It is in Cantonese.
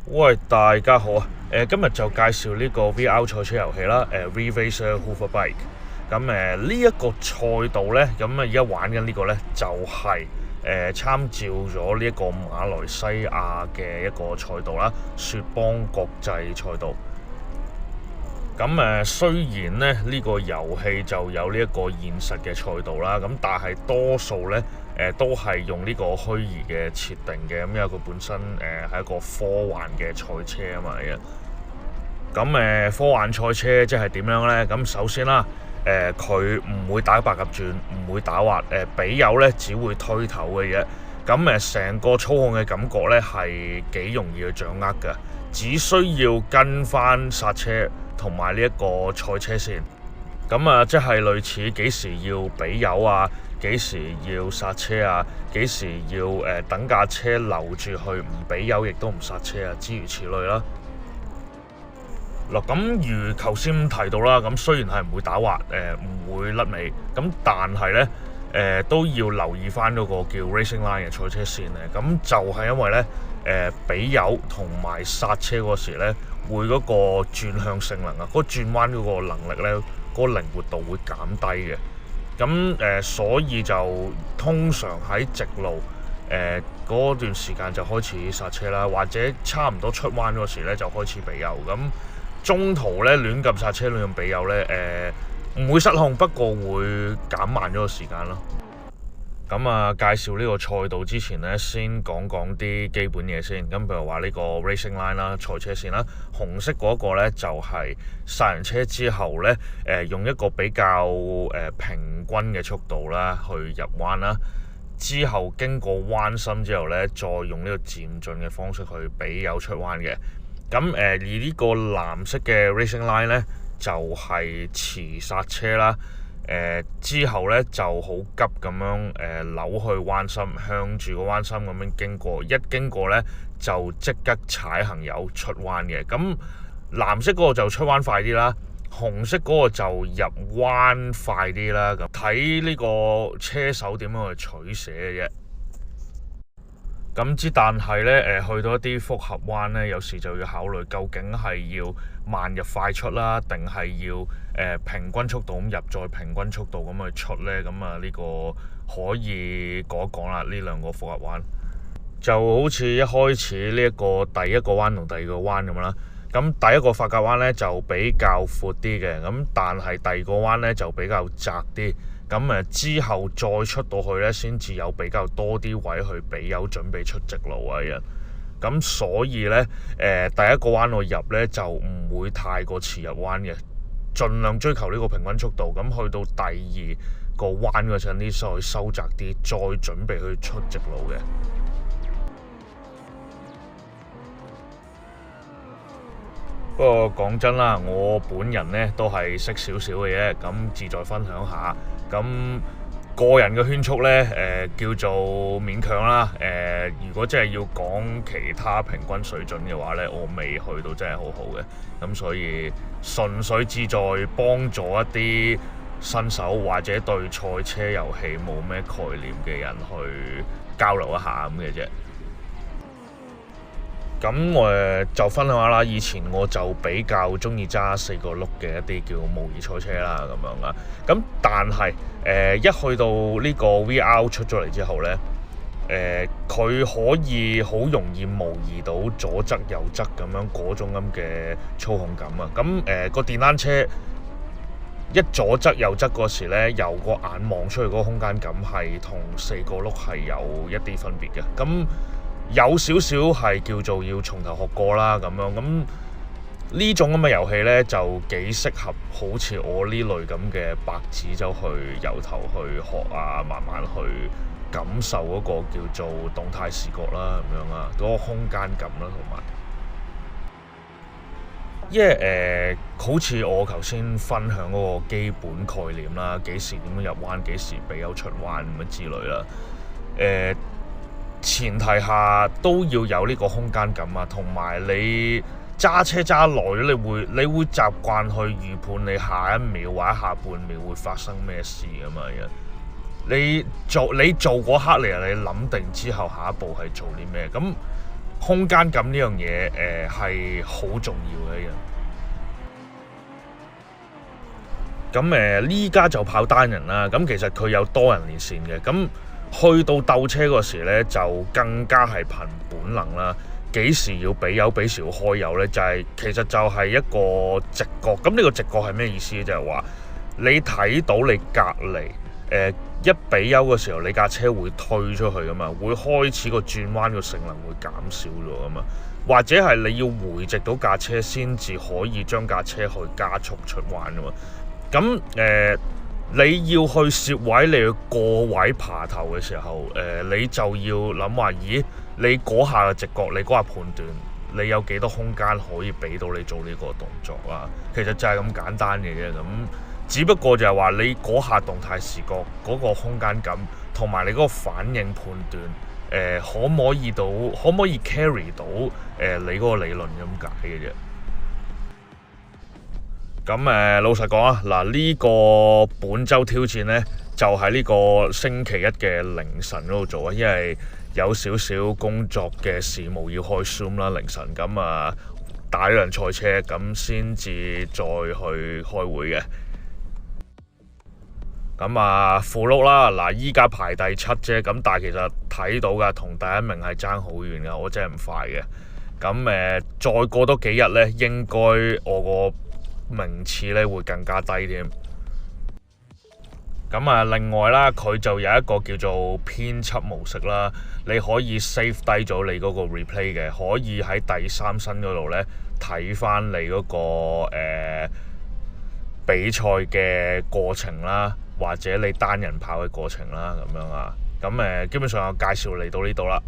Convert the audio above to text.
喂，大家好啊！今日就介紹呢個 VR 賽車遊戲啦。V-Racer Hoverbike。咁呢一個賽道呢，咁而家玩緊呢個呢，就係參照咗呢一個馬來西亞嘅一個賽道啦，雪邦國際賽道。咁雖然咧呢個遊戲就有呢一個現實嘅賽道啦，咁但係多數呢都係用呢個虛擬嘅設定嘅，咁因為佢本身係一個科幻嘅賽車啊嘛嘅。咁科幻賽車即係點樣呢？咁首先啦，佢唔會打白鴿轉，唔會打滑，比油呢只會推頭嘅嘢。咁成個操控嘅感覺呢係幾容易去掌握嘅，只需要跟翻剎車同埋呢一個賽車線。即係類似幾時要俾油啊，幾時要剎車啊，幾時要等架車留住去唔俾油，亦都唔剎車啊，諸如此類啦。嗱，咁如頭先提到啦，咁雖然係唔會打滑，唔會甩尾，咁但係呢，都要留意翻嗰個叫 Racing Line 嘅賽車線咧。咁就係因為呢，俾油同埋剎車嗰時呢，會嗰個轉向性能啊，嗰個轉彎嗰個能力呢，嗰個靈活度會減低嘅。咁所以就通常喺直路嗰段時間就開始剎車啦，或者差唔多出彎嗰時呢，就開始俾油。咁中途咧亂撳剎車亂撳俾油咧，唔會失控，不過會減慢咗個時間咯。介紹呢個賽道之前咧，先講講啲基本嘢先。咁譬如話呢個 Racing Line 啦，賽車線啦，紅色嗰個咧就係剎完車之後咧，用一個比較平均嘅速度啦去入彎啦。之後經過彎心之後咧，再用呢個漸進嘅方式去俾油出彎嘅。而呢個藍色嘅 Racing Line 咧，就係遲剎車啦。之後咧就好急咁樣扭去彎心，向住個彎心咁樣經過，一經過咧就即刻踩行油出彎嘅。咁藍色嗰個就出彎快啲啦，紅色嗰個就入彎快啲啦。咁睇呢個車手點樣去取捨嘅啫。但係咧，去到一啲複合彎咧，有時就要考慮究竟係要慢入快出啦，定係要平均速度咁入，再平均速度咁去出咧。呢個可以講一講啦。呢兩個複合彎就好似一開始呢一個第一個彎同第二個彎咁啦。咁第一個發夾彎咧就比較闊啲嘅，但係第二個彎咧就比較窄啲。之後再出到去咧，先至有比較多啲位去俾油準備出直路啊！所以咧，第一個彎我入咧就唔會太過遲入彎嘅，盡量追求呢個平均速度。去到第二個彎嗰陣，啲再收窄啲，再準備去出直路嘅。不過講真啦，我本人咧都係識少少嘅啫，志在分享下。個人嘅圈速咧，叫做勉強啦。如果真係要講其他平均水準嘅話咧，我未去到真係好好嘅。所以純粹志在幫助一啲新手或者對賽車遊戲冇咩概念嘅人去交流一下咁嘅啫。就分享下啦。以前我就比較中意揸4個轆嘅一啲叫模擬賽車啦，咁樣啦。但係一去到呢個 VR 出咗嚟之後呢，佢可以好容易模擬到左側右側咁樣嗰種咁嘅操控感啊。個電單車一左側右側嗰時呢，由個眼望出去嗰個空間感係同4個轆係有一啲分別嘅。有少少係叫做要從頭學過啦，呢種咁嘅遊戲呢，就幾適合好似我呢類咁嘅白紙走去由頭去學啊，慢慢去感受嗰個叫做動態視覺啦，咁樣啊，嗰個空間感啦，同埋好似我頭先分享嗰個基本概念啦，幾時點樣入彎，幾時俾油出彎咁樣之類啦，前提下都要有呢個空間感啊，同埋你揸車揸耐咗，你會習慣去預判你下一秒或者下半秒會發生咩事㗎嘛。你做嗰刻嚟，你諗定之後下一步係做啲咩？空間感呢樣嘢係好重要嘅一樣。咁呢家就跑單人啦，咁其實佢有多人連線嘅，咁去到鬥車嗰時呢，就更加係憑本能啦。幾時要俾油，幾時要開油呢？其實就係一個直覺。咁呢個直覺係咩意思呢？就係話你睇到你隔離一俾油嘅時候，你架車會推出去噶嘛，會開始個轉彎個性能會減少咗噶嘛，或者係你要回直到架車先至可以將架車去加速出彎噶嘛。咁你要去攝位，你要過位爬頭嘅時候，你就要諗話，咦？你嗰下嘅直覺，你嗰下判斷，你有幾多空間可以俾到你做呢個動作啊？其實就係咁簡單嘅啫。咁只不過就係話你嗰下動態視覺嗰個空間感，同埋你嗰個反應判斷，可唔可以 carry 到你嗰個理論咁解嘅啫。咁老實講啊，嗱呢個本週挑戰呢，就喺呢個星期一嘅凌晨嗰度做啊，因為有少少工作嘅事務要開 Zoom 啦，凌晨咁打一輛賽車，咁先至再去開會嘅。咁符碌啦，嗱依家排第7啫，咁但係其實睇到噶，同第一名係爭好遠噶，我真係唔快嘅。咁再過多幾日呢，應該我個名次咧會更加低添。咁另外啦，佢就有一個叫做編輯模式啦，你可以 save 低咗你嗰個 replay 嘅，可以喺第三身嗰度咧睇翻你嗰個比賽嘅過程啦，或者你單人跑嘅過程啦，咁樣啊。咁基本上我介紹嚟到呢度啦。